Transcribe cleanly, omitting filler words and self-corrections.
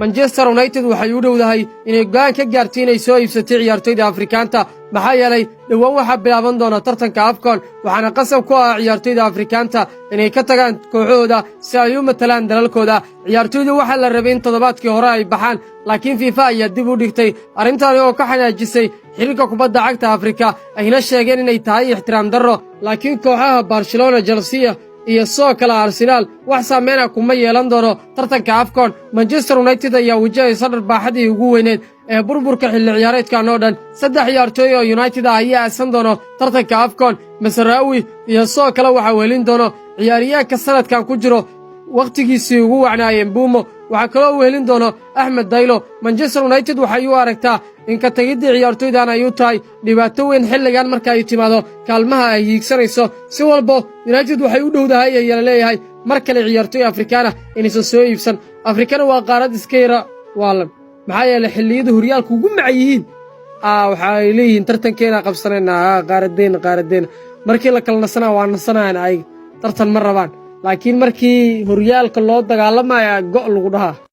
Manchester United waxay u dhowdahay inay go'aan ka gaartay inay soo iibsatay ciyaartoyda Afrikaanta maxaa yeelay dhawaan waxa bilaaban doona tartanka AFCON waxaana qasab ku ah ciyaartoyda Afrikaanta inay ka tagaan kooxooda si ay u matalaan dalalkooda ciyaartoydu waxa la rabay in toddobaadkii hore ay baxaan laakiin FIFA ayaa dib u dhigtay arrintan oo ka xanaajisay xiriirka kubadda cagta Afrika ayna sheegeen inay tahay ixtiraam darro laakiin kooxaha Barcelona Chelsea iyo soo kala Arsenal wax saameyn ah kuma yeelan doono tartanka AFCON Manchester United ayaa wajahaysa dharbaaxadii ugu weyneed ee burburka xilli ciyaareedkan oo dhan saddex ciyaartooy oo United ah ayaa aasan doono tartanka AFCON Masraoui iyo soo kala waxa weelin doono ciyaariyahanka sanadkan ku jiro waqtigiisii ugu wacnaayeen Mbumo waxa kale oo weelin doono Ahmed Daylo Manchester United waxay u aragtaa in ka tagidii ciyaartoydan ay u tahay dhibaato weyn xilligan marka ay timaado kaalmaha ay hiigsanayso si walba United waxay u dhowdahay ayaa leeyahay mar kale ciyaartoy Afrikaan ah inaysan soo iibsan Afrikana waa qaarad iska yara waalan maxaa yeelay xilliyada horyaalku ugu macyihiin waxay leeyihiin tartankeena qabsanayna qaaradeen markii la kala nasanaa waa nasanayaan ay tartan ma rabaan laakiin markii horyaalka loo dagaalamaya go' lagu dhahaa